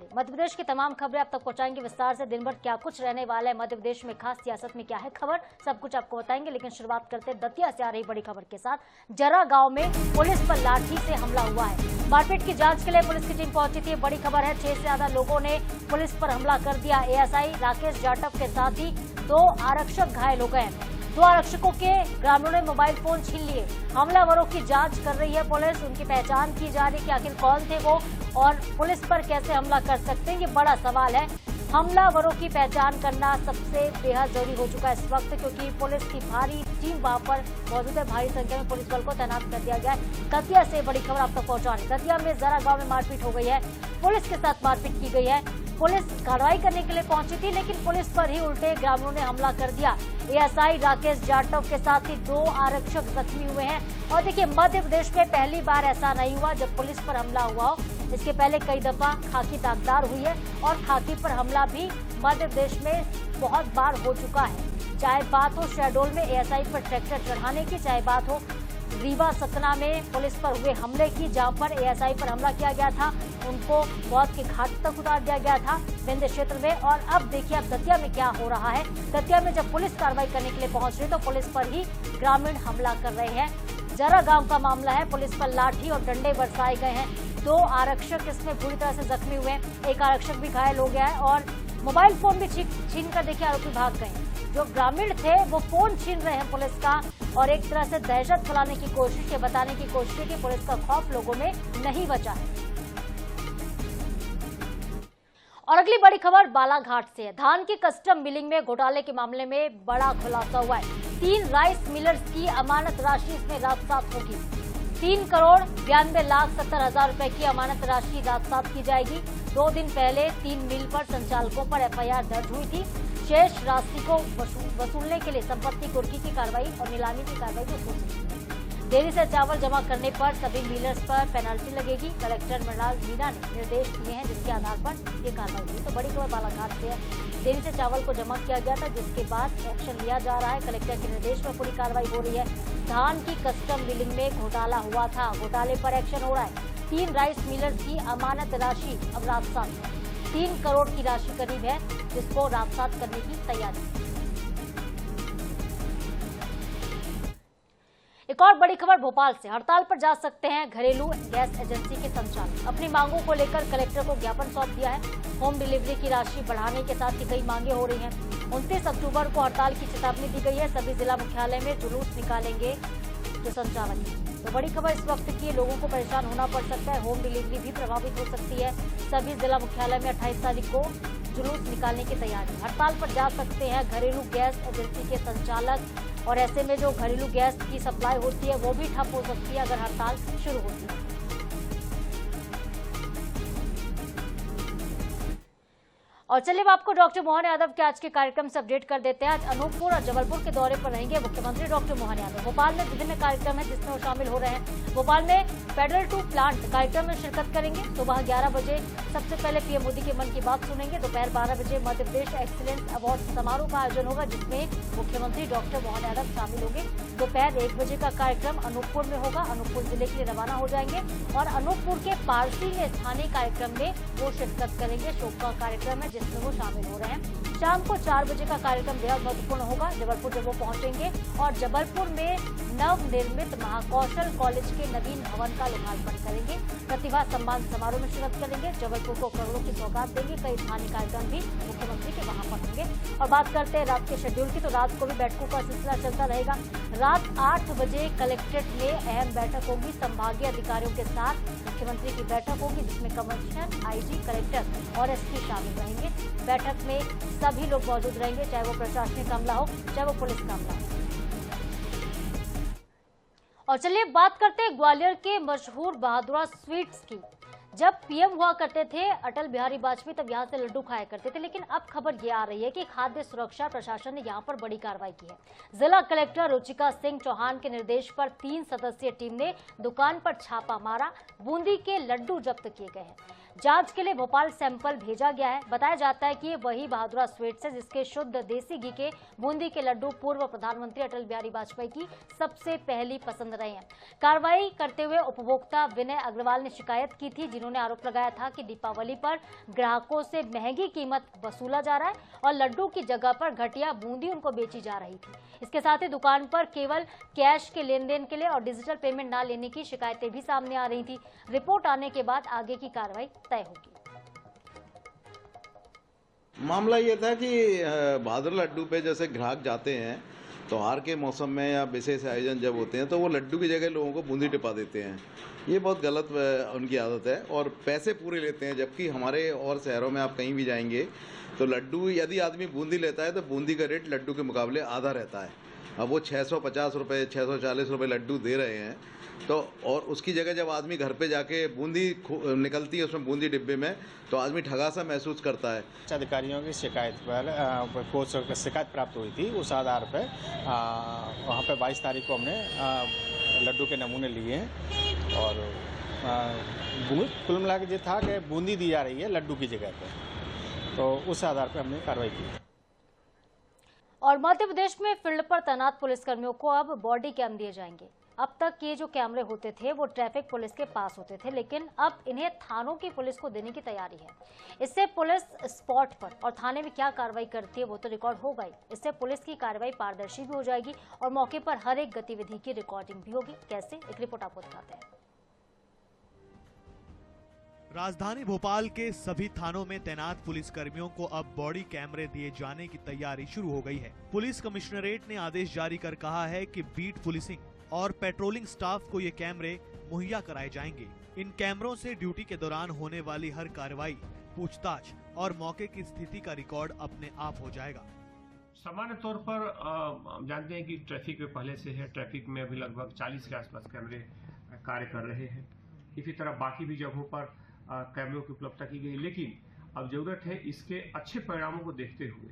जानकारी। मध्य प्रदेश की तमाम खबरें आप तक पहुंचाएंगे विस्तार से। दिन भर क्या कुछ रहने वाला है मध्य प्रदेश में, खास सियासत में क्या है खबर, सब कुछ आपको बताएंगे। लेकिन शुरुआत करते हैं दतिया से आ रही बड़ी खबर के साथ। जरा गांव में पुलिस पर लाठी से हमला हुआ है। मारपीट की जांच के लिए पुलिस की टीम पहुंची थी। बड़ी खबर है, 6 से ज्यादा लोगों ने पुलिस पर हमला कर दिया। एएसआई राकेश जाटव के साथ ही 2 आरक्षक घायल हो गए हैं। 2 आरक्षकों के ग्रामीणों ने मोबाइल फोन छीन लिए। हमलावरों की जांच कर रही है पुलिस। उनकी पहचान की जा रही है कि आखिर कौन थे वो और पुलिस पर कैसे हमला कर सकते हैं, ये बड़ा सवाल है। हमलावरों की पहचान करना सबसे बेहद जरूरी हो चुका है इस वक्त, क्योंकि पुलिस की भारी टीम वहां पर मौजूद है। भारी संख्या में पुलिस बल को तैनात कर दिया गया है। दतिया से बड़ी खबर आप तक पहुंचा रही। दतिया में जरा गांव में मारपीट हो गई है। पुलिस के साथ मारपीट की गई है। पुलिस कार्रवाई करने के लिए पहुंची थी, लेकिन पुलिस पर ही उल्टे ग्रामीणों ने हमला कर दिया। एएसआई राकेश जाटव के साथ ही 2 आरक्षक जख्मी हुए हैं। और देखिए, मध्य प्रदेश में पहली बार ऐसा नहीं हुआ जब पुलिस पर हमला हुआ हो। इसके पहले कई दफा खाकी दागदार हुई है और खाकी पर हमला भी मध्य प्रदेश में बहुत बार हो चुका है। चाहे बात हो शहडोल में एएसआई पर ट्रैक्टर चढ़ाने की, चाहे बात हो रीवा सतना में पुलिस पर हुए हमले की, जहां पर एएसआई पर हमला किया गया था, उनको मौत के घाट तक उतार दिया गया था विंध्य क्षेत्र में। और अब देखिए, अब दतिया में क्या हो रहा है। दतिया में जब पुलिस कार्रवाई करने के लिए पहुंच रही तो पुलिस पर ही ग्रामीण हमला कर रहे हैं। जरा गांव का मामला है। पुलिस पर लाठी और डंडे बरसाए गए हैं। 2 आरक्षक इसमें बुरी तरह से जख्मी हुए हैं। 1 आरक्षक भी घायल हो गया है और मोबाइल फोन भी छीन कर देखिए आरोपी भाग गए। जो ग्रामीण थे वो फोन छीन रहे हैं पुलिस का और एक तरह से दहशत फैलाने की कोशिश है, बताने की कोशिश है कि पुलिस का खौफ लोगों में नहीं बचा है। और अगली बड़ी खबर बालाघाट से है। धान की कस्टम मिलिंग में घोटाले के मामले में बड़ा खुलासा हुआ है। 3 राइस मिलर्स की अमानत राशि इसमें रात-रात होगी। 3,92,70,000 रुपए की अमानत राशि रात-रात की जाएगी। 2 दिन पहले 3 मिल पर संचालकों पर एफआईआर दर्ज हुई थी। शेष राशि को वसूलने के लिए संपत्ति कुर्की की कार्रवाई और नीलामी की कार्रवाई भी हो सकती है। देरी से चावल जमा करने पर सभी मिलर्स पर पेनल्टी लगेगी। कलेक्टर मृणाल मीणा ने निर्देश दिए हैं, जिसके आधार पर ये कार्रवाई हुई। तो बड़ी खबर बालाघाट से है। देरी से चावल को जमा किया गया था, जिसके बाद एक्शन लिया जा रहा है। कलेक्टर के निर्देश में पूरी कार्रवाई हो रही है। धान की कस्टम मिलिंग में घोटाला हुआ था, घोटाले पर एक्शन हो रहा है। 3 राइस मिलर्स की अमानत राशि अब रात-रात 3 करोड़ की राशि करीब है, जिसको रात-रात करने की तैयारी। एक और बड़ी खबर भोपाल से। हड़ताल पर जा सकते हैं घरेलू गैस एजेंसी के संचालक। अपनी मांगों को लेकर कलेक्टर को ज्ञापन सौंप दिया है। होम डिलीवरी की राशि बढ़ाने के साथ ही कई मांगे हो रही हैं। 29 अक्टूबर को हड़ताल की चेतावनी दी गई है। सभी जिला मुख्यालय में जुलूस निकालेंगे जो संचालक है। तो बड़ी खबर इस वक्त की, लोगों को परेशान होना पड़ सकता है। होम डिलीवरी भी प्रभावित हो सकती है। सभी जिला मुख्यालय में 28 तारीख को जुलूस निकालने की तैयारी। हड़ताल पर जा सकते हैं घरेलू गैस एजेंसी के संचालक और ऐसे में जो घरेलू गैस की सप्लाई होती है वो भी ठप हो सकती है अगर हड़ताल शुरू होती है। और चलिए अब आपको डॉक्टर मोहन यादव के आज के कार्यक्रम से अपडेट कर देते हैं। आज अनूपपुर और जबलपुर के दौरे पर रहेंगे मुख्यमंत्री डॉक्टर मोहन यादव। भोपाल में विभिन्न कार्यक्रम है जिसमें वो शामिल हो रहे हैं। भोपाल में पेडल टू प्लांट कार्यक्रम में शिरकत करेंगे। सुबह 11 बजे सबसे पहले पीएम मोदी के मन की बात सुनेंगे। दोपहर 12 बजे मध्य प्रदेश एक्सीलेंस अवार्ड समारोह का आयोजन होगा, जिसमें मुख्यमंत्री डॉक्टर मोहन यादव शामिल होंगे। दोपहर 1 बजे का कार्यक्रम अनूपपुर में होगा। अनूपपुर जिले के लिए रवाना हो जाएंगे और अनूपपुर के पारसी में स्थानीय कार्यक्रम में वो शिरकत करेंगे। शोक का कार्यक्रम है जिसमें वो शामिल हो रहे हैं। शाम को 4 बजे का कार्यक्रम बेहद महत्वपूर्ण होगा। जबलपुर जब वो पहुंचेंगे और जबलपुर में नवनिर्मित महाकौशल कॉलेज के नवीन भवन का लोकार्पण करेंगे। प्रतिभा सम्मान समारोह में शिरकत करेंगे। जबलपुर को करोड़ों की सौगात देंगे। कई स्थानीय कार्यक्रम भी मुख्यमंत्री के वहां पर होंगे। और बात करते हैं रात के शेड्यूल की, तो रात को भी बैठकों का सिलसिला चलता रहेगा। रात 8 बजे कलेक्ट्रेट में अहम बैठक होगी। संभागीय अधिकारियों के साथ मुख्यमंत्री की बैठक होगी, जिसमें कमिश्नर, आईजी, कलेक्टर और एसपी शामिल रहेंगे। बैठक में सभी लोग मौजूद रहेंगे, चाहे वो प्रशासनिक अमला हो, चाहे वो पुलिस का अमला हो। और चलिए बात करते हैं ग्वालियर के मशहूर बहादुरा स्वीट्स की। जब पीएम हुआ करते थे अटल बिहारी वाजपेयी, तब यहां से लड्डू खाया करते थे। लेकिन अब खबर ये आ रही है कि खाद्य सुरक्षा प्रशासन ने यहां पर बड़ी कार्रवाई की है। जिला कलेक्टर रुचिका सिंह चौहान के निर्देश पर 3 सदस्यीय टीम ने दुकान पर छापा मारा। बूंदी के लड्डू जब्त किए गए हैं। जांच के लिए भोपाल सैंपल भेजा गया है। बताया जाता है कि ये वही बहादुरा स्वीट्स है जिसके शुद्ध देसी घी के बूंदी के लड्डू पूर्व प्रधानमंत्री अटल बिहारी वाजपेयी की सबसे पहली पसंद रहे हैं। कार्रवाई करते हुए उपभोक्ता विनय अग्रवाल ने शिकायत की थी, जिन्होंने आरोप लगाया था कि दीपावली पर ग्राहकों से महंगी कीमत वसूला जा रहा है और लड्डू की जगह पर घटिया बूंदी उनको बेची जा रही थी। इसके साथ ही दुकान पर केवल कैश के लेन देन के लिए और डिजिटल पेमेंट न लेने की शिकायतें भी सामने आ रही थी। रिपोर्ट आने के बाद आगे की कार्रवाई तय होगी। मामला ये था कि बहादुर लड्डू पे जैसे ग्राहक जाते हैं त्योहार के मौसम में या विशेष आयोजन जब होते हैं तो वो लड्डू की जगह लोगों को बूंदी टिपा देते हैं। ये बहुत गलत उनकी आदत है और पैसे पूरे लेते हैं, जबकि हमारे और शहरों में आप कहीं भी जाएंगे तो लड्डू यदि आदमी बूंदी लेता है तो बूंदी का रेट लड्डू के मुकाबले आधा रहता है। अब वो 650 रुपये 640 रुपये लड्डू दे रहे हैं तो और उसकी जगह जब आदमी घर पे जाके बूंदी निकलती है उसमें बूंदी डिब्बे में तो आदमी ठगा सा महसूस करता है। अधिकारियों की शिकायत पर को शिकायत प्राप्त हुई थी, उस आधार पर वहाँ पे 22 तारीख को हमने लड्डू के नमूने लिए हैं और कुल मिला के ये था कि बूंदी दी जा रही है लड्डू की जगह पे, तो उस आधार पर हमने कार्रवाई की। और मध्य प्रदेश में फील्ड पर तैनात पुलिसकर्मियों को अब बॉडी कैम दिए जाएंगे। अब तक ये जो कैमरे होते थे वो ट्रैफिक पुलिस के पास होते थे, लेकिन अब इन्हें थानों की पुलिस को देने की तैयारी है। इससे पुलिस स्पॉट पर और थाने में क्या कार्रवाई करती है वो तो रिकॉर्ड होगा ही। इससे पुलिस की कार्रवाई पारदर्शी भी हो जाएगी और मौके पर हर एक गतिविधि की रिकॉर्डिंग भी होगी। कैसे, एक रिपोर्ट आपको दिखाते हैं। राजधानी भोपाल के सभी थानों में तैनात पुलिस कर्मियों को अब बॉडी कैमरे दिए जाने की तैयारी शुरू हो गई है। पुलिस कमिश्नरेट ने आदेश जारी कर कहा है कि बीट पुलिसिंग और पेट्रोलिंग स्टाफ को ये कैमरे मुहैया कराए जाएंगे। इन कैमरों से ड्यूटी के दौरान होने वाली हर कार्रवाई, पूछताछ और मौके की स्थिति का रिकॉर्ड अपने आप हो जाएगा। सामान्य तौर पर हम जानते हैं कि ट्रैफिक में पहले से है, ट्रैफिक में अभी लगभग 40 के आसपास कैमरे कार्य कर रहे हैं। इसी तरह बाकी भी जगहों पर कैमरों की उपलब्धता की गई, लेकिन अब जरूरत है इसके अच्छे परिणामों को देखते हुए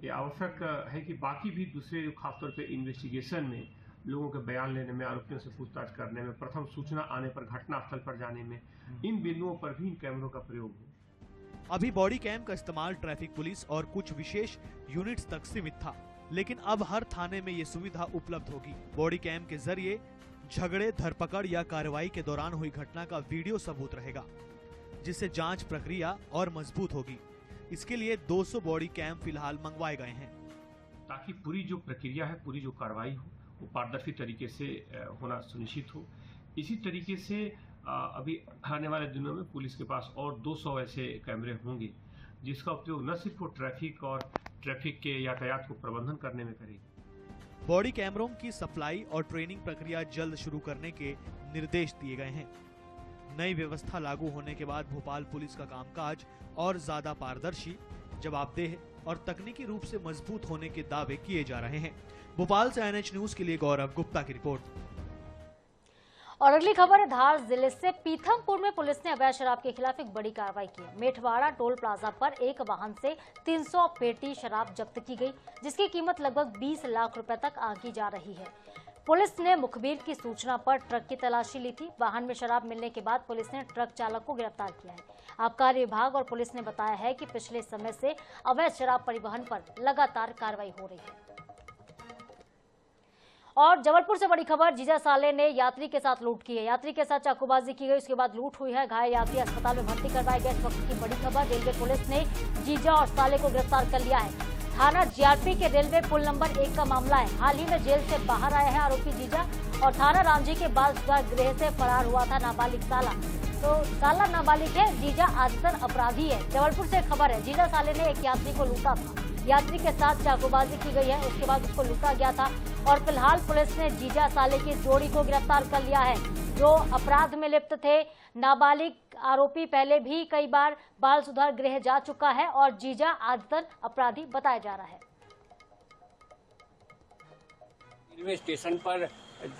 ये आवश्यक है कि बाकी भी दूसरे खासतौर पर इन्वेस्टिगेशन में, लोगों के बयान लेने में, आरोपियों से पूछताछ करने में, प्रथम सूचना आने पर घटनास्थल पर जाने में, इन बिंदुओं पर भी इन कैमरों का प्रयोग हो। अभी बॉडी कैम का इस्तेमाल ट्रैफिक पुलिस और कुछ विशेष यूनिट्स तक सीमित था, लेकिन अब हर थाने में ये सुविधा उपलब्ध होगी। बॉडी कैम के जरिए झगड़े, धरपकड़ या कार्रवाई के दौरान हुई घटना का वीडियो सबूत रहेगा, जिससे जांच प्रक्रिया और मजबूत होगी। इसके लिए 200 बॉडी कैम फिलहाल मंगवाए गए हैं, ताकि पूरी जो प्रक्रिया है, पूरी जो कार्रवाई हो वो पारदर्शी तरीके से होना सुनिश्चित हो। इसी तरीके से अभी आने वाले दिनों में पुलिस के पास और 200 ऐसे कैमरे होंगे जिसका उपयोग न सिर्फ वो ट्रैफिक और ट्रैफिक के यातायात को प्रबंधन करने में करेगी। बॉडी कैमरों की सप्लाई और ट्रेनिंग प्रक्रिया जल्द शुरू करने के निर्देश दिए गए हैं। नई व्यवस्था लागू होने के बाद भोपाल पुलिस का कामकाज और ज्यादा पारदर्शी, जवाबदेह और तकनीकी रूप से मजबूत होने के दावे किए जा रहे हैं। भोपाल से NH न्यूज के लिए गौरव गुप्ता की रिपोर्ट। और अगली खबर है धार जिले से। पीथमपुर में पुलिस ने अवैध शराब के खिलाफ एक बड़ी कार्रवाई की। मेठवाड़ा टोल प्लाजा पर एक वाहन से 300 पेटी शराब जब्त की गई, जिसकी कीमत लगभग 20 लाख रुपए तक आंकी जा रही है। पुलिस ने मुखबिर की सूचना पर ट्रक की तलाशी ली थी। वाहन में शराब मिलने के बाद पुलिस ने ट्रक चालक को गिरफ्तार किया है। आबकारी विभाग और पुलिस ने बताया है कि पिछले समय से अवैध शराब परिवहन पर लगातार कार्रवाई हो रही है। और जबलपुर से बड़ी खबर, जीजा साले ने यात्री के साथ लूट की है। यात्री के साथ चाकूबाजी की गई, उसके बाद लूट हुई है। घायल यात्री अस्पताल में भर्ती करवाए गए। इस वक्त की बड़ी खबर, रेलवे पुलिस ने जीजा और साले को गिरफ्तार कर लिया है। थाना जीआरपी के रेलवे पुल नंबर 1 का मामला है। हाल ही में जेल से बाहर आए हैं आरोपी जीजा और थाना रामजी के बाल सुधार गृह से फरार हुआ था नाबालिग साला। तो साला नाबालिग है, जीजा आजतन अपराधी है। जबलपुर से खबर है, जीजा साले ने एक यात्री को लूटा था। यात्री के साथ चाकूबाजी की गई है, उसके बाद उसको लूटा गया था और फिलहाल पुलिस ने जीजा साले की जोड़ी को गिरफ्तार कर लिया है, जो अपराध में लिप्त थे। नाबालिग आरोपी पहले भी कई बार बाल सुधार गृह जा चुका है और जीजा आजतन अपराधी बताया जा रहा है। रेलवे स्टेशन पर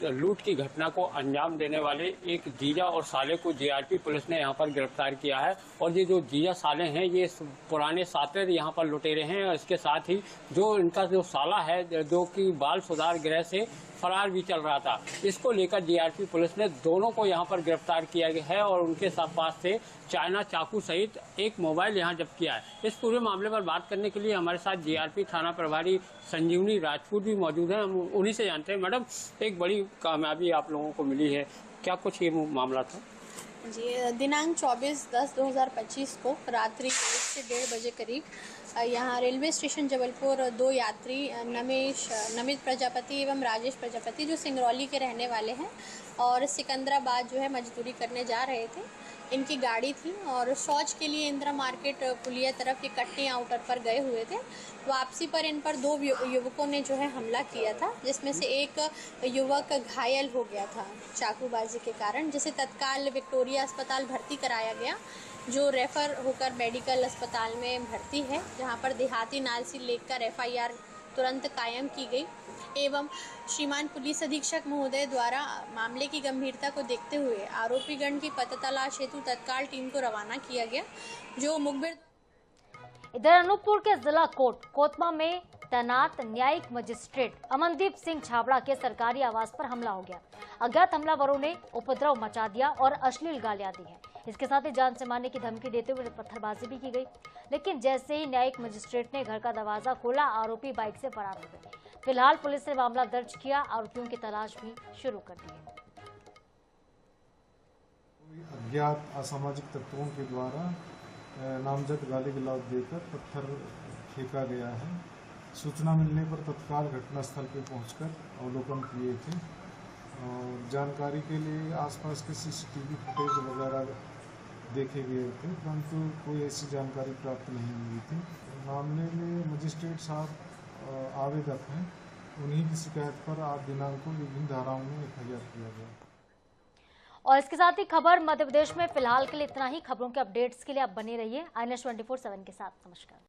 लूट की घटना को अंजाम देने वाले एक जीजा और साले को जीआरपी पुलिस ने यहां पर गिरफ्तार किया है। और ये जो जीजा साले हैं ये पुराने सातिर यहां पर लुटेरे हैं और इसके साथ ही जो इनका जो साला है जो कि बाल सुधार गृह से फरार भी चल रहा था। इसको लेकर जीआरपी पुलिस ने दोनों को यहाँ पर गिरफ्तार किया गया है और उनके पास से चाइना चाकू सहित एक मोबाइल यहाँ जब्त किया है। इस पूरे मामले पर बात करने के लिए हमारे साथ जीआरपी थाना प्रभारी संजीवनी राजपूत भी मौजूद हैं। हम उन्हीं से जानते हैं। मैडम, एक बड़ी कामयाबी आप लोगों को मिली है, क्या कुछ ये मामला था? जी, दिनांक 24/10/2025 को रात्रि 1 से 1:30 बजे करीब यहाँ रेलवे स्टेशन जबलपुर 2 यात्री नमित प्रजापति एवं राजेश प्रजापति जो सिंगरौली के रहने वाले हैं और सिकंदराबाद जो है मजदूरी करने जा रहे थे। इनकी गाड़ी थी और शौच के लिए इंदिरा मार्केट पुलिया तरफ ये कटनी आउटर पर गए हुए थे। वापसी पर इन पर 2 युवकों ने जो है हमला किया था, जिसमें से एक युवक घायल हो गया था चाकूबाजी के कारण, जिसे तत्काल विक्टोरिया अस्पताल भर्ती कराया गया, जो रेफर होकर मेडिकल अस्पताल में भर्ती है, जहां पर देहाती नालसी लेख कर FIR तुरंत कायम की गई एवं श्रीमान पुलिस अधीक्षक महोदय द्वारा मामले की गंभीरता को देखते हुए आरोपीगण की पता तलाश हेतु तत्काल टीम को रवाना किया गया, जो मुखबिर। इधर अनूपपुर के जिला कोर्ट कोतमा में तैनात न्यायिक मजिस्ट्रेट अमनदीप सिंह छाबड़ा के सरकारी आवास पर हमला हो गया। अज्ञात हमलावरों ने उपद्रव मचा दिया और अश्लील गालियां दी है। इसके साथ ही जान से मारने की धमकी देते हुए पत्थरबाजी भी की गई, लेकिन जैसे ही न्यायिक मजिस्ट्रेट ने घर का दरवाजा खोला, आरोपी बाइक से फरार हो गए। फिलहाल पुलिस ने मामला दर्ज किया, आरोपियों की तलाश भी शुरू कर दी है। अज्ञात असामाजिक तत्वों के द्वारा नामजद गाली गलौज देकर पत्थर फेंका गया है। सूचना मिलने पर तत्काल घटनास्थल पर पहुंचकर अवलोकन किए थे और जानकारी के लिए आसपास के CCTV फुटेज वगैरह देखे गए थे, परंतु कोई ऐसी जानकारी प्राप्त नहीं हुई थी। मामले में मजिस्ट्रेट साहब आवेदक हैं, उन्हीं की शिकायत पर 8 दिनांक को विभिन्न धाराओं में FIR किया गया। और इसके साथ ही खबर मध्य प्रदेश में फिलहाल के लिए इतना ही। खबरों के अपडेट्स के लिए आप बने रहिए INS 24/7 के साथ। नमस्कार।